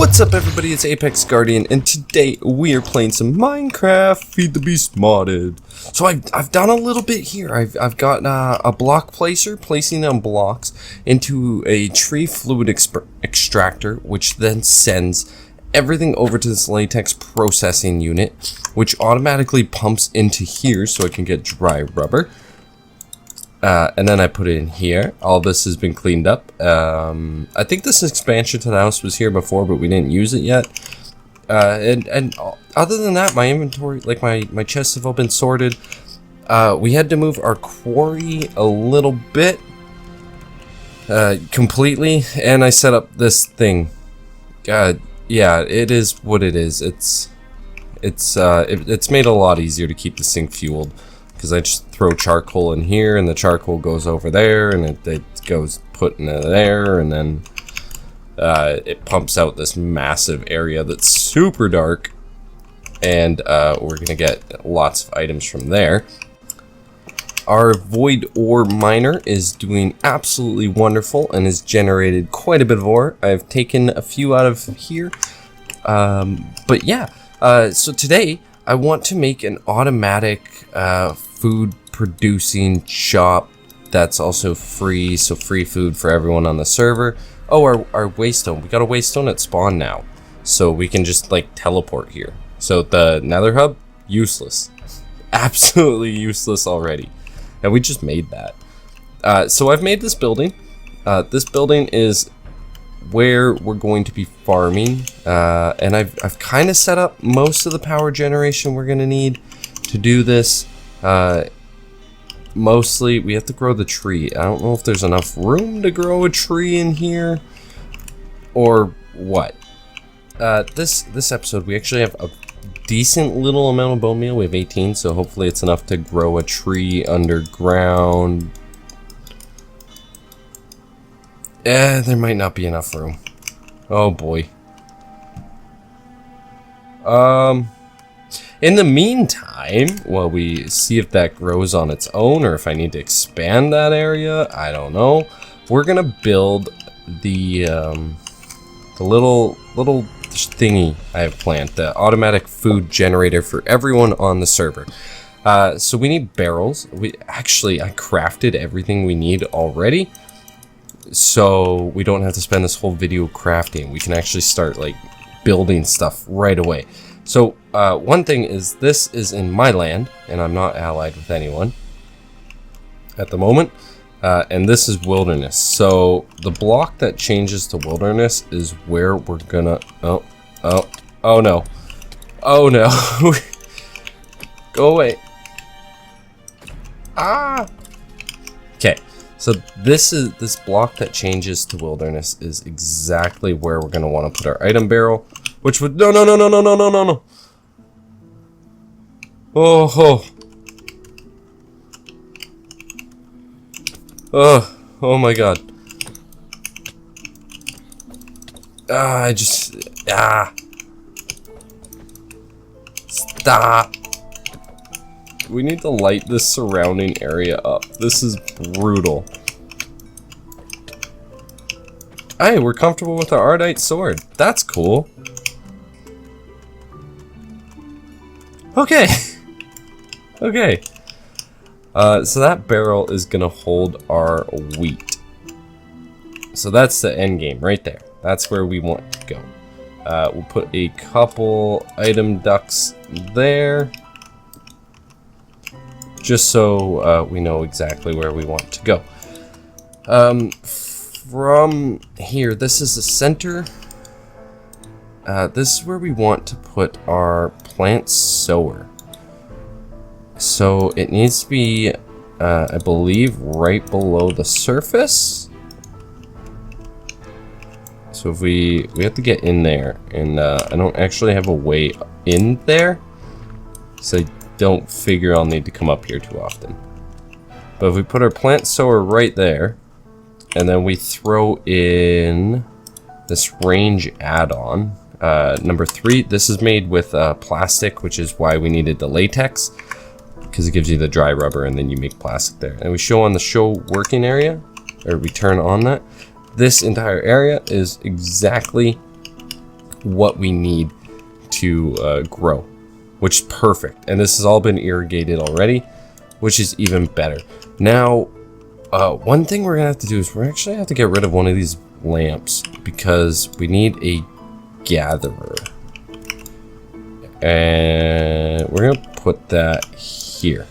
What's up everybody, it's Apex Guardian, and today we are playing some Minecraft Feed the Beast modded. So I've done a little bit here. I've got a block placer, placing down blocks into a tree fluid extractor, which then sends everything over to this latex processing unit, which automatically pumps into here so I can get dry rubber. And then I put it in here. All this has been cleaned up. I think this expansion to the house was here before, but we didn't use it yet. And other than that, my inventory, like my chests have all been sorted. We had to move our quarry a little bit, completely, and I set up this thing. Yeah, it is what it is. It's made a lot easier to keep the sink fueled. Because I just throw charcoal in here, and the charcoal goes over there, and it goes put in there, and then it pumps out this massive area that's super dark, and we're gonna get lots of items from there. Our void ore miner is doing absolutely wonderful and has generated quite a bit of ore. I've taken a few out of here, but yeah. So today I want to make an automatic food producing shop that's also free, so free food for everyone on the server. Oh, our waystone, we got a waystone at spawn now, so we can just like teleport here. So the nether hub, useless, absolutely useless already, and we just made that. So I've made this building. This building is where we're going to be farming, and I've kind of set up most of the power generation we're gonna need to do this. Mostly we have to grow the tree. I don't know if there's enough room to grow a tree in here or what. This episode we actually have a decent little amount of bone meal. We have 18, so hopefully it's enough to grow a tree underground. There might not be enough room. Oh boy. In the meantime, while we see if that grows on its own or if I need to expand that area, I don't know. We're gonna build the little thingy I have planned, the automatic food generator for everyone on the server. So we need barrels. I crafted everything we need already, so we don't have to spend this whole video crafting. We can actually start like building stuff right away. So one thing is, this is in my land, and I'm not allied with anyone at the moment, and this is wilderness. So the block that changes to wilderness is where we're gonna, oh no, go away. Okay, so this block that changes to wilderness is exactly where we're gonna want to put our item barrel. Which would no. Oh my god. Stop. We need to light this surrounding area up. This is brutal. Hey, we're comfortable with our Ardite sword. That's cool. Okay. Okay. So that barrel is gonna hold our wheat. So that's the end game right there. That's where we want to go. We'll put a couple item ducts there, just so we know exactly where we want to go. From here, this is the center. This is where we want to put our plant sower. So it needs to be, I believe, right below the surface. So if we have to get in there, and I don't actually have a way in there, so I don't figure I'll need to come up here too often. But if we put our plant sower right there, and then we throw in this range add-on, number 3, this is made with plastic, which is why we needed the latex, because it gives you the dry rubber and then you make plastic there. And we show on the show working area, or we turn on that. This entire area is exactly what we need to grow, which is perfect. And this has all been irrigated already, which is even better. Now, one thing we're gonna have to do is we're actually have to get rid of one of these lamps because we need a gatherer. And we're gonna put that here.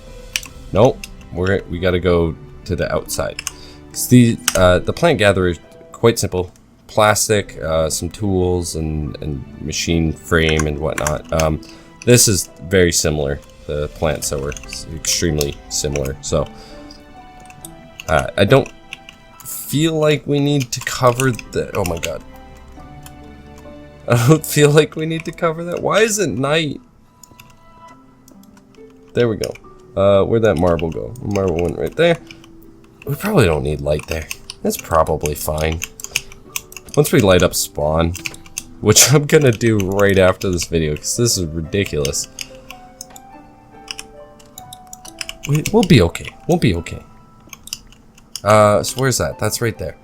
Nope, we gotta go to the outside. The plant gatherer is quite simple. Plastic, some tools, and machine frame and whatnot. This is very similar. The plant sower is extremely similar. So I don't feel like we need to cover the. Oh my god! I don't feel like we need to cover that. Why is it night? There we go. Where'd that marble go? The marble went right there. We probably don't need light there. That's probably fine. Once we light up spawn, which I'm gonna do right after this video, because this is ridiculous. We'll be okay. We'll be okay. So where's that? That's right there.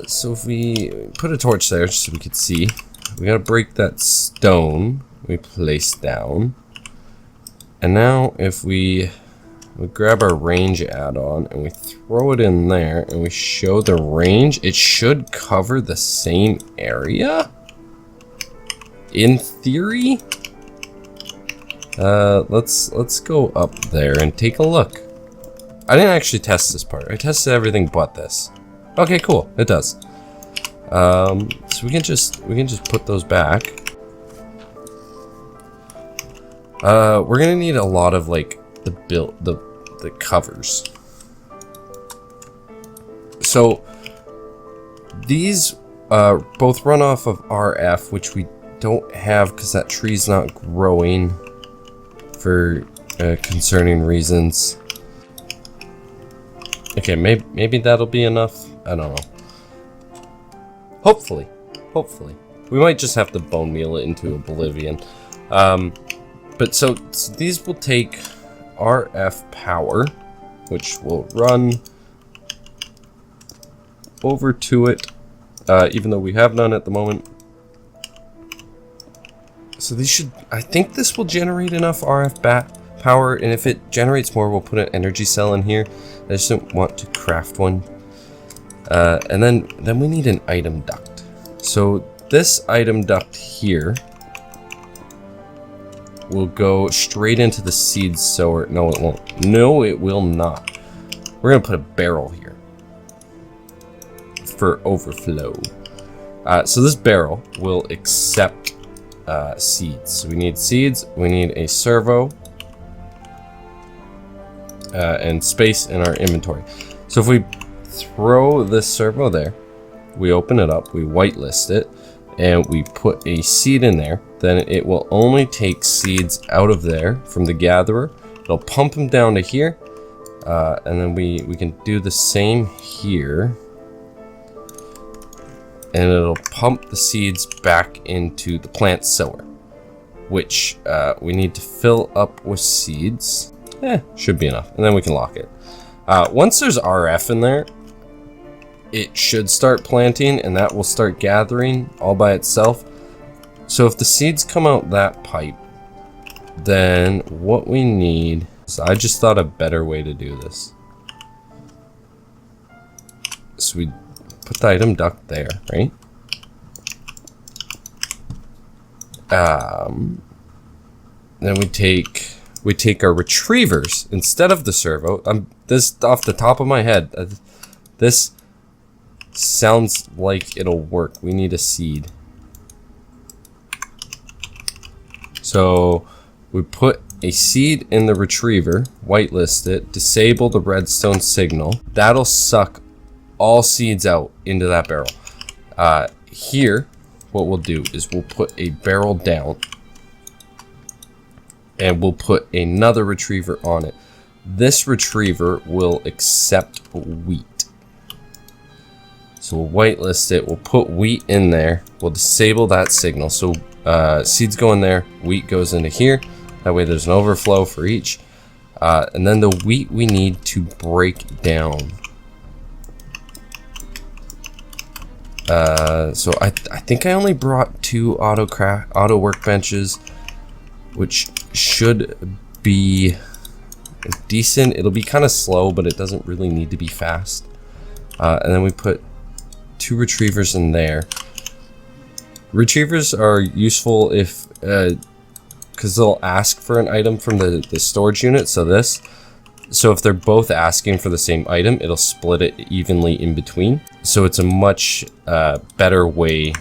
So if we put a torch there just so we could see, we gotta break that stone we placed down. And now if we grab our range add-on and we throw it in there and we show the range, it should cover the same area? In theory? Let's go up there and take a look. I didn't actually test this part. I tested everything but this. Okay, cool. It does. So we can just put those back. We're gonna need a lot of like the covers. So these both run off of RF, which we don't have because that tree's not growing for concerning reasons. Okay, maybe that'll be enough. I don't know. Hopefully. We might just have to bone meal it into oblivion. But so these will take RF power, which will run over to it, even though we have none at the moment. So these should, I think this will generate enough RF power, and if it generates more, we'll put an energy cell in here. I just don't want to craft one. And then we need an item duct. So this item duct here will go straight into the seed sower. No, it won't. No, it will not. We're gonna put a barrel here for overflow. So this barrel will accept seeds. So we need seeds. We need a servo and space in our inventory. So if we throw this servo there, we open it up, we whitelist it, and we put a seed in there, then it will only take seeds out of there from the gatherer. It'll pump them down to here, and then we can do the same here, and it'll pump the seeds back into the plant sower, which we need to fill up with seeds. Should be enough, and then we can lock it. Once there's RF in there, it should start planting, and that will start gathering all by itself. So if the seeds come out that pipe, then what we need is, I just thought a better way to do this. So we put the item duct there, right? Then we take our retrievers instead of the servo. This off the top of my head. This sounds like it'll work. We need a seed. So we put a seed in the retriever, whitelist it, disable the redstone signal. That'll suck all seeds out into that barrel. Here, what we'll do is we'll put a barrel down, and we'll put another retriever on it. This retriever will accept wheat. So we'll whitelist it, we'll put wheat in there, we'll disable that signal. So seeds go in there, wheat goes into here. That way there's an overflow for each. And then the wheat we need to break down. So I think I only brought 2 auto workbenches, which should be decent. It'll be kind of slow, but it doesn't really need to be fast. And then we put 2 retrievers in there. Retrievers are useful if because they'll ask for an item from the storage unit. So if they're both asking for the same item, it'll split it evenly in between. So it's a much better way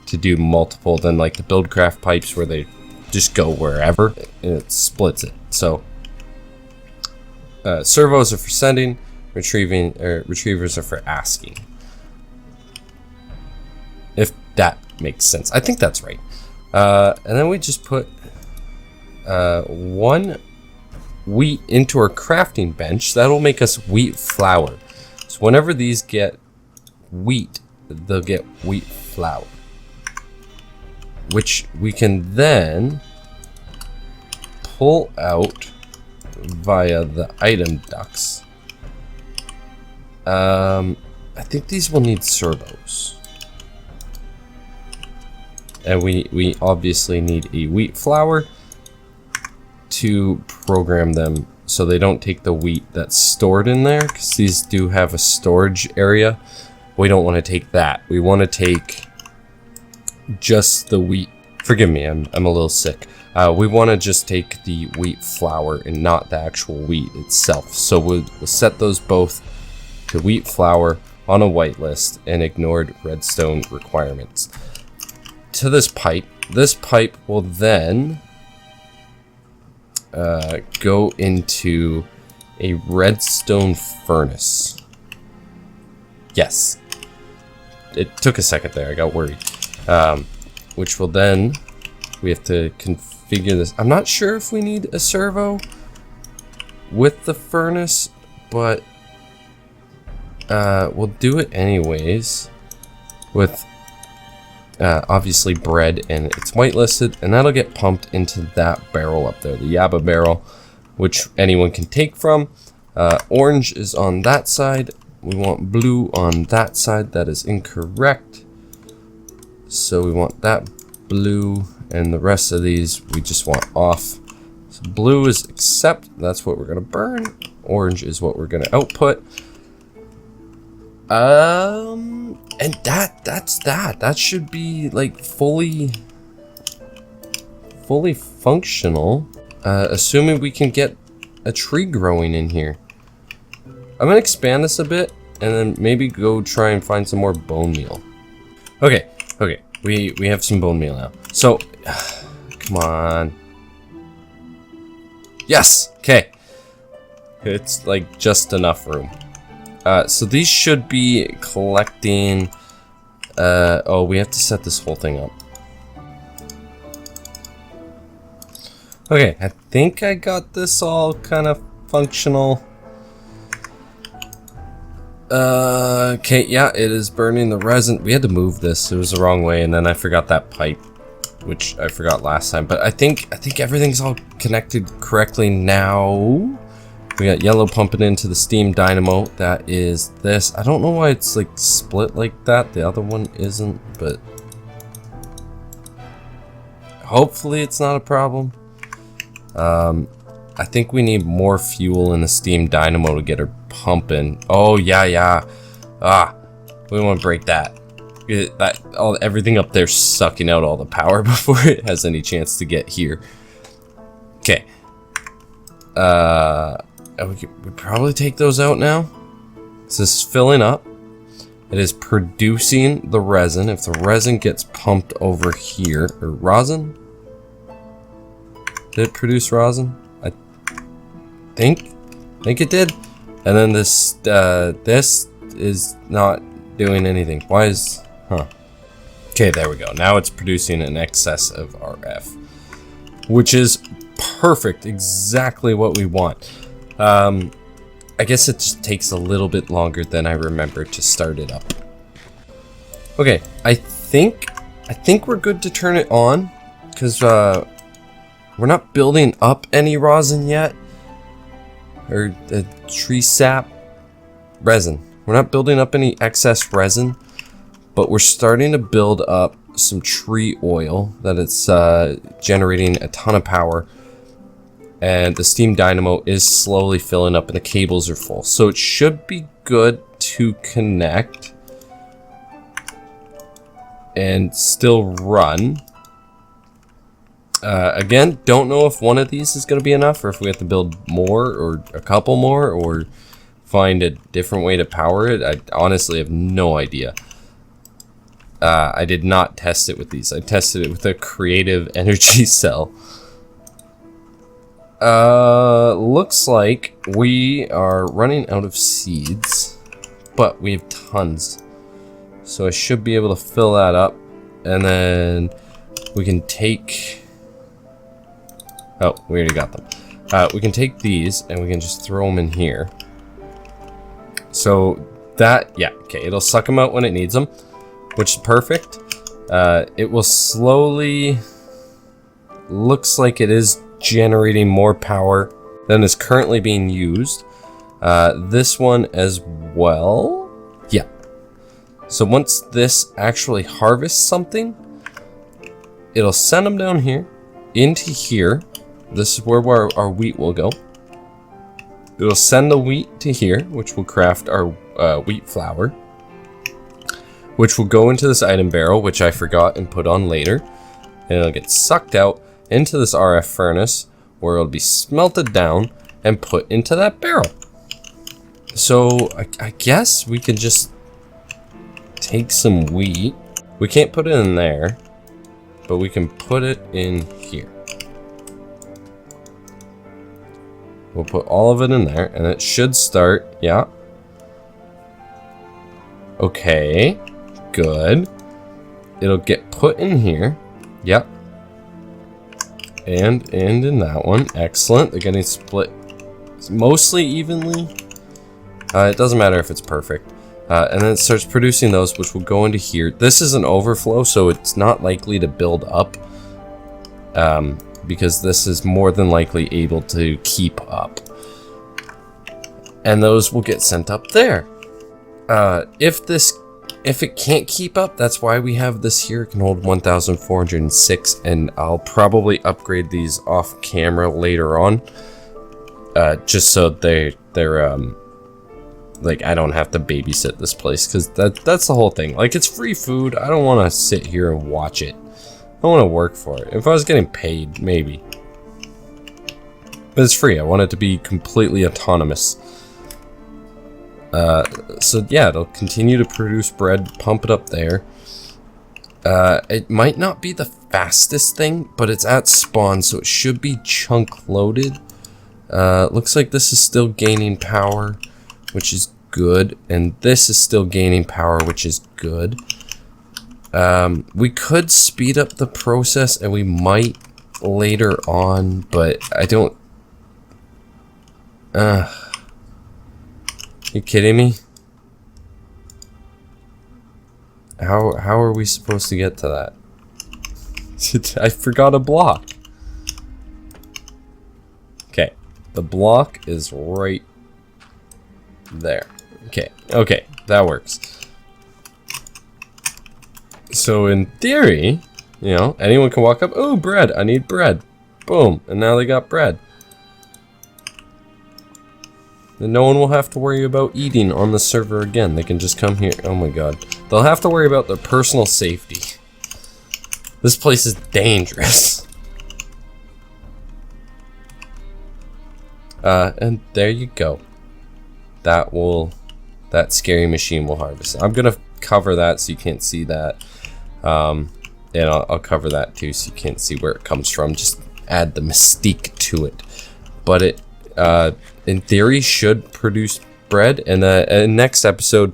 to do multiple than like the buildcraft pipes where they just go wherever and it splits it. So servos are for sending, retrievers are for asking. If that makes sense. I think that's right. And then we just put 1 wheat into our crafting bench. That'll make us wheat flour. So whenever these get wheat, they'll get wheat flour, which we can then pull out via the item ducts. I think these will need servos. And we obviously need a wheat flour to program them so they don't take the wheat that's stored in there, because these do have a storage area. We don't want to take that. We want to take just the wheat. Forgive me, I'm a little sick. We want to just take the wheat flour and not the actual wheat itself. So we'll set those both to wheat flour on a whitelist and ignored redstone requirements. To this pipe will then go into a redstone furnace. Yes. It took a second there, I got worried. Which will then, we have to configure this. I'm not sure if we need a servo with the furnace, but we'll do it anyways with obviously bread, and it's whitelisted, and that'll get pumped into that barrel up there, the Yaba barrel, which anyone can take from. Orange is on that side. We want blue on that side. That is incorrect. So we want that blue, and the rest of these we just want off. So blue is accept. That's what we're gonna burn. Orange is what we're gonna output. And that's that. That should be like fully functional. Assuming we can get a tree growing in here. I'm gonna expand this a bit and then maybe go try and find some more bone meal. Okay, we have some bone meal now. So, come on. Yes, okay. It's like just enough room. So these should be collecting. Oh, we have to set this whole thing up. Okay, I think I got this all kind of functional. Okay, yeah, it is burning the resin. We had to move this. It was the wrong way, and then I forgot that pipe, which I forgot last time. But I think everything's all connected correctly now. We got yellow pumping into the steam dynamo. That is this. I don't know why it's like split like that. The other one isn't, but hopefully it's not a problem. I think we need more fuel in the steam dynamo to get her pumping. Oh yeah. We want to break that. Everything up there sucking out all the power before it has any chance to get here. Okay. We probably take those out now. This is filling up. It is producing the resin. If the resin gets pumped over here, or rosin? Did it produce rosin? I think it did. And then this is not doing anything. Why is, Okay, there we go. Now it's producing an excess of RF, which is perfect. Exactly what we want. I guess it just takes a little bit longer than I remember to start it up. Okay, I think we're good to turn it on, because we're not building up any rosin yet, or tree sap resin. We're not building up any excess resin, but we're starting to build up some tree oil that it's generating a ton of power, and the steam dynamo is slowly filling up and the cables are full, so it should be good to connect and still run. Again, don't know if one of these is going to be enough, or if we have to build more, or a couple more, or find a different way to power it. I honestly have no idea. I did not test it with these. I tested it with a creative energy cell. Looks like we are running out of seeds, but we have tons. So I should be able to fill that up, and then we can take... Oh, we already got them. We can take these and we can just throw them in here. So that, yeah, okay, it'll suck them out when it needs them, which is perfect. It will slowly... Looks like it is generating more power than is currently being used. This one as well. Yeah. So once this actually harvests something, it'll send them down here, into here. This is where our wheat will go. It'll send the wheat to here, which will craft our wheat flour, which will go into this item barrel, which I forgot and put on later. And it'll get sucked out into this RF furnace, where it'll be smelted down and put into that barrel. So I guess we could just take some wheat. We can't put it in there, but we can put it in here. We'll put all of it in there, and it should start, yeah. Okay, good. It'll get put in here, yep. And in that one, excellent. They're getting split mostly evenly. It doesn't matter if it's perfect. And then it starts producing those, which will go into here. This is an overflow, so it's not likely to build up. Because this is more than likely able to keep up. And those will get sent up there. If it can't keep up, that's why we have this here. It can hold 1,406, and I'll probably upgrade these off camera later on. Just so they're like, I don't have to babysit this place, because that's the whole thing. Like, it's free food. I don't want to sit here and watch it. I want to work for it. If I was getting paid, maybe. But it's free. I want it to be completely autonomous. So yeah, it'll continue to produce bread, pump it up there. It might not be the fastest thing, but it's at spawn, so it should be chunk loaded. Looks like this is still gaining power, which is good. And this is still gaining power, which is good. We could speed up the process, and we might later on, but I don't... You kidding me? How are we supposed to get to that? I forgot a block. Okay, the block is right there. Okay, that works. So in theory, you know, anyone can walk up, oh, bread, I need bread. Boom, and now they got bread. Then no one will have to worry about eating on the server again. They can just come here. Oh my god. They'll have to worry about their personal safety. This place is dangerous. And there you go. That scary machine will harvest. I'm gonna cover that so you can't see that. And I'll cover that too so you can't see where it comes from. Just add the mystique to it. But it, in theory, should produce bread. And next episode,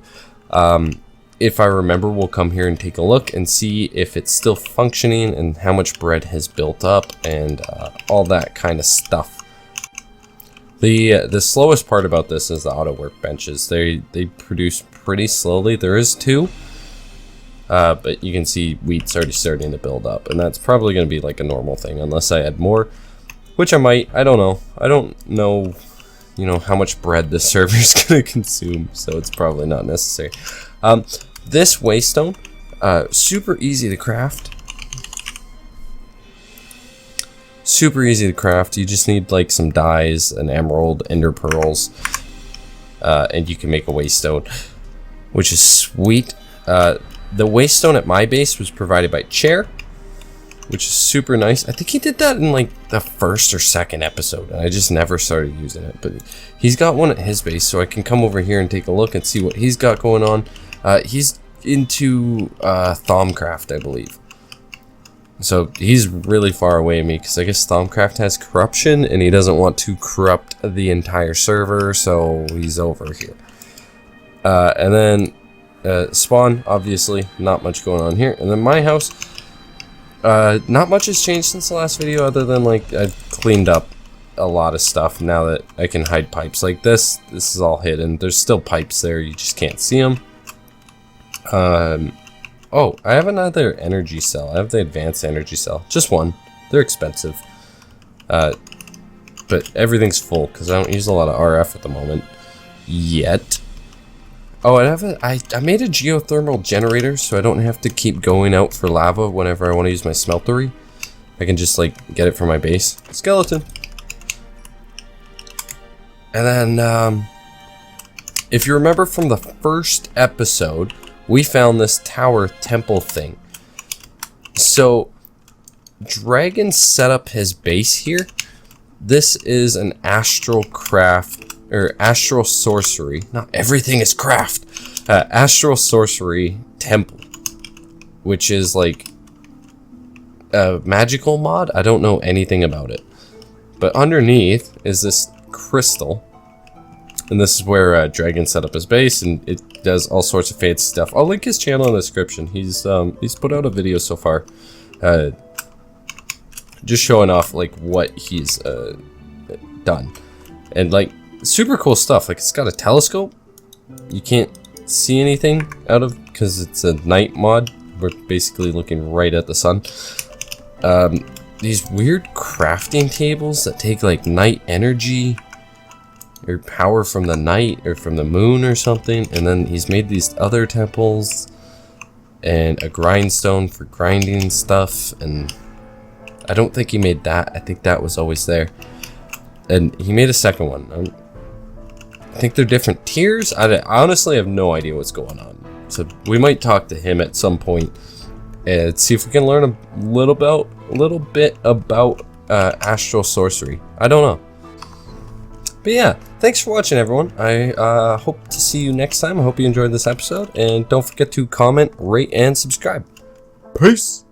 if I remember, we'll come here and take a look and see if it's still functioning and how much bread has built up and all that kind of stuff. The slowest part about this is the auto workbenches. They produce pretty slowly. There is 2, but you can see wheat's already starting to build up, and that's probably going to be like a normal thing unless I add more, which I might. I don't know. I don't know, you know, how much bread this server is going to consume, so it's probably not necessary. This waystone Super easy to craft. Super easy to craft. You just need like some dyes, an emerald, ender pearls, and you can make a waystone, which is sweet. The waystone at my base was provided by Chair, which is super nice. I think he did that in like the first or second episode, and I just never started using it. But he's got one at his base, so I can come over here and take a look and see what he's got going on. He's into Thaumcraft, I believe. So he's really far away from me because I guess Thaumcraft has corruption and he doesn't want to corrupt the entire server, so he's over here. And then spawn, obviously, not much going on here. And then my house, not much has changed since the last video other than like I've cleaned up a lot of stuff now that I can hide pipes like this. This is all hidden. There's still pipes there, you just can't see them. Oh, I have another energy cell. I have the advanced energy cell. Just one. They're expensive. But everything's full because I don't use a lot of RF at the moment. Yet. Oh, I made a geothermal generator so I don't have to keep going out for lava whenever I want to use my smeltery. I can just like get it from my base. Skeleton. And then, if you remember from the first episode, we found this tower temple thing. So, Dragon set up his base here. This is an astral craft, or astral sorcery. Not everything is craft. Astral sorcery temple, which is like a magical mod. I don't know anything about it. But underneath is this crystal. And this is where Dragon set up his base, and it does all sorts of fancy stuff. I'll link his channel in the description. He's put out a video so far, just showing off like what he's done, and like super cool stuff. Like it's got a telescope. You can't see anything out of because it's a night mod. We're basically looking right at the sun. These weird crafting tables that take like night energy. Or power from the night or from the moon or something, and then he's made these other temples and a grindstone for grinding stuff, and I don't think he made that. I think that was always there, and he made a second one. I think they're different tiers. I honestly have no idea what's going on, so we might talk to him at some point and see if we can learn a little bit about astral sorcery. I don't know. But yeah, thanks for watching, everyone. I hope to see you next time. I hope you enjoyed this episode. And don't forget to comment, rate, and subscribe. Peace!